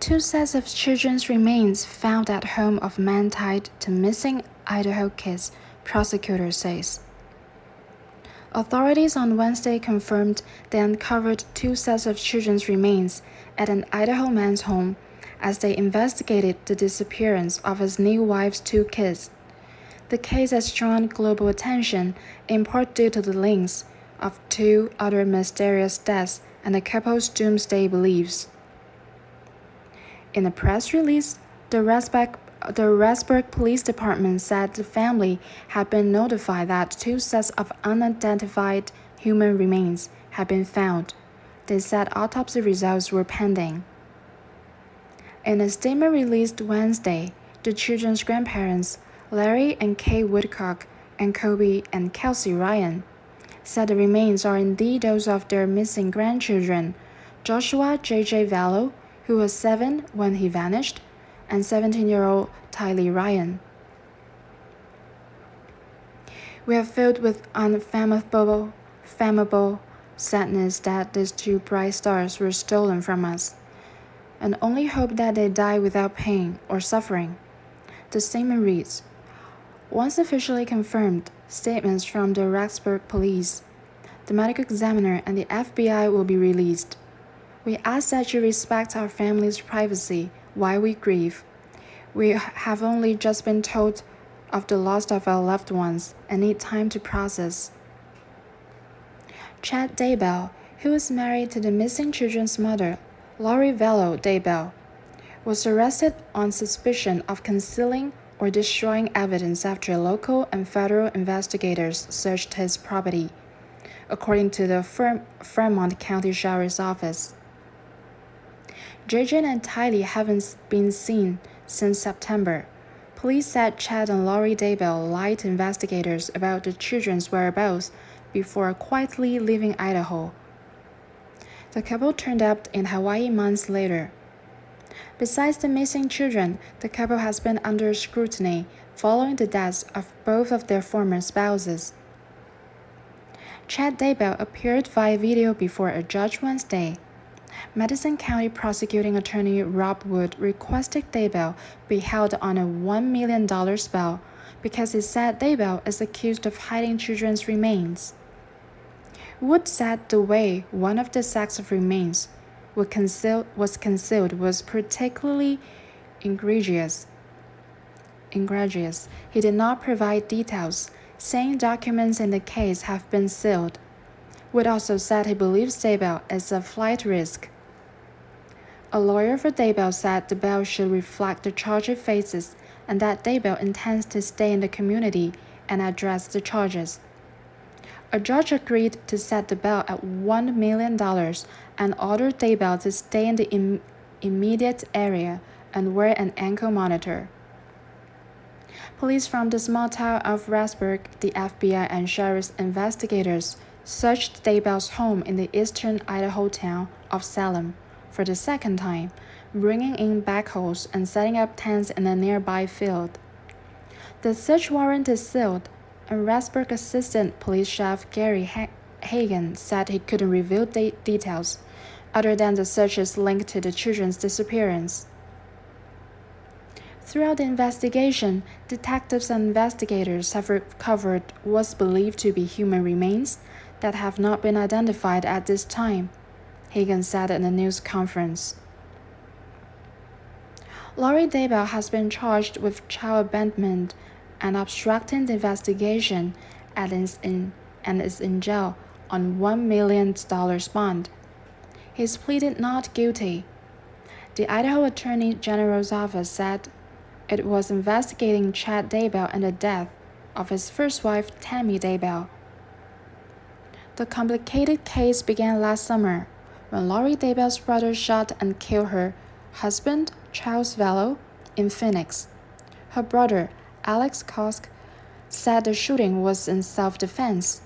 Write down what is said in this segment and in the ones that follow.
Two sets of children's remains found at home of man tied to missing Idaho kids, prosecutor says. Authorities on Wednesday confirmed they uncovered two sets of children's remains at an Idaho man's home as they investigated the disappearance of his new wife's two kids. The case has drawn global attention in part due to the links of two other mysterious deaths and the couple's doomsday beliefs. In a press release, the Rexburg Police Department said the family had been notified that two sets of unidentified human remains had been found. They said autopsy results were pending. In a statement released Wednesday, the children's grandparents, Larry and Kay Woodcock, and Colby and Kelsee Ryan, said the remains are indeed those of their missing grandchildren, Joshua J.J. Vallow, who was 7 when he vanished, and 17-year-old Tylee Ryan. We are filled with unfathomable sadness that these two bright stars were stolen from us, and only hope that they die without pain or suffering. The statement reads, once officially confirmed, statements from the Rexburg Police, the medical examiner, and the FBI will be released. We ask that you respect our family's privacy while we grieve. We have only just been told of the loss of our loved ones and need time to process. Chad Daybell, who is married to the missing children's mother, Lori Vallow Daybell, was arrested on suspicion of concealing or destroying evidence after local and federal investigators searched his property, according to the Fremont County Sheriff's Office. JJ and Tylee haven't been seen since September. Police said Chad and Lori Daybell lied to investigators about the children's whereabouts before quietly leaving Idaho. The couple turned up in Hawaii months later. Besides the missing children, the couple has been under scrutiny following the deaths of both of their former spouses. Chad Daybell appeared via video before a judge Wednesday. Madison County Prosecuting Attorney Rob Wood requested Daybell be held on a $1 million bail because he said Daybell is accused of hiding children's remains. Wood said the way one of the sacks of remains was concealed was particularly egregious. He did not provide details, saying documents in the case have been sealed. Wood also said he believes Daybell is a flight risk. A lawyer for Daybell said the bail should reflect the charge it faces and that Daybell intends to stay in the community and address the charges. A judge agreed to set the bail at $1 million and ordered Daybell to stay in the immediate area and wear an ankle monitor. Police from the small town of Rexburg, the FBI and sheriff's investigators searched Daybell's home in the eastern Idaho town of Salem for the second time, bringing in backhoes and setting up tents in a nearby field. The search warrant is sealed, and Rexburg Assistant Police Chief Gary Hagan said he couldn't reveal details other than the searches linked to the children's disappearance. Throughout the investigation, detectives and investigators have recovered what's believed to be human remains that have not been identified at this time, Hagan said in a news conference. Lori Daybell has been charged with child abandonment and obstructing the investigation and is in jail on $1 million bond. He's pleaded not guilty. The Idaho Attorney General's office said it was investigating Chad Daybell and the death of his first wife, Tammy Daybell. The complicated case began last summer when Lori Daybell's brother shot and killed her husband, Charles Vallow, in Phoenix. Her brother, Alex Kosk, said the shooting was in self-defense.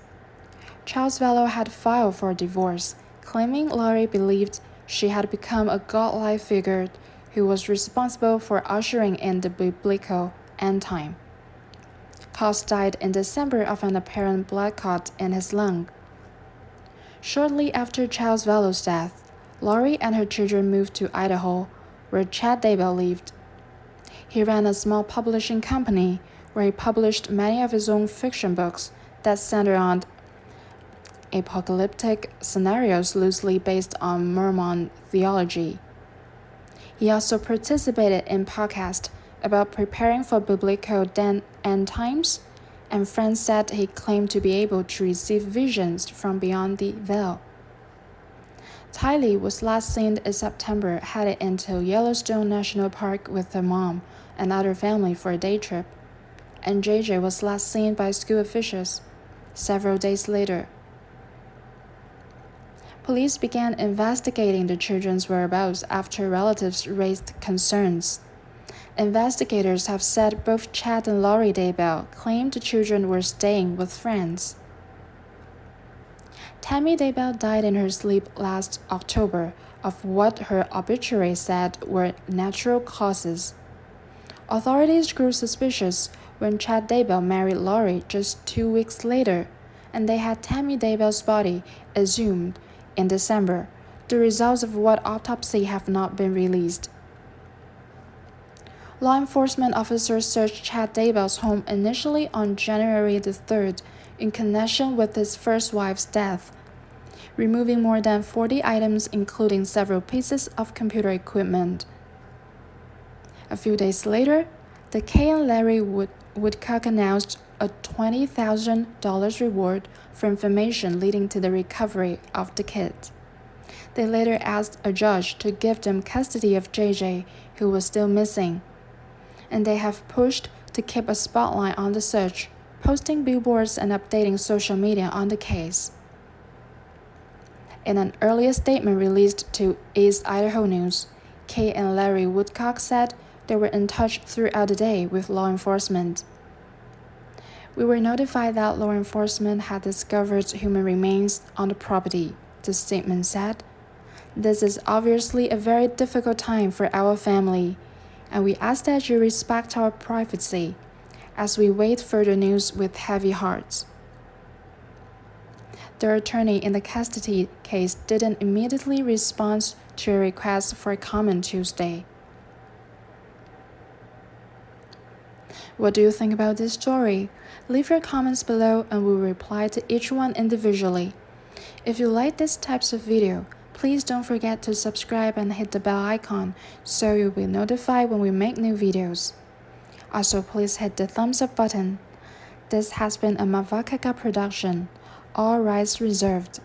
Charles Vallow had filed for divorce, claiming Lori believed she had become a godlike figure who was responsible for ushering in the biblical end time. Kosk died in December of an apparent blood clot in his lung. Shortly after Charles Vallow's death, Lori and her children moved to Idaho, where Chad Daybell lived. He ran a small publishing company where he published many of his own fiction books that centered on apocalyptic scenarios loosely based on Mormon theology. He also participated in podcasts about preparing for biblical end times, and friends said he claimed to be able to receive visions from beyond the veil. Tylee was last seen in September headed into Yellowstone National Park with her mom and other family for a day trip, and JJ was last seen by school officials several days later. Police began investigating the children's whereabouts after relatives raised concerns. Investigators have said both Chad and Lori Daybell claimed the children were staying with friends. Tammy Daybell died in her sleep last October of what her obituary said were natural causes. Authorities grew suspicious when Chad Daybell married Lori just 2 weeks later, and they had Tammy Daybell's body exhumed in December. The results of what autopsy have not been released. Law enforcement officers searched Chad Daybell's home initially on January the 3rd in connection with his first wife's death, removing more than 40 items including several pieces of computer equipment. A few days later, the Kay and Larry Woodcock announced a $20,000 reward for information leading to the recovery of the kid. They later asked a judge to give them custody of JJ, who was still missing, and they have pushed to keep a spotlight on the search, posting billboards and updating social media on the case. In an earlier statement released to East Idaho News, Kay and Larry Woodcock said they were in touch throughout the day with law enforcement. We were notified that law enforcement had discovered human remains on the property, the statement said. This is obviously a very difficult time for our family, and we ask that you respect our privacy as we wait further news with heavy hearts. The attorney in the custody case didn't immediately respond to a request for a comment Tuesday. What do you think about this story? Leave your comments below and we'll reply to each one individually. If you like this types of video, please don't forget to subscribe and hit the bell icon so you'll be notified when we make new videos. Also, please hit the thumbs up button. This has been a Woodcock production. All rights reserved.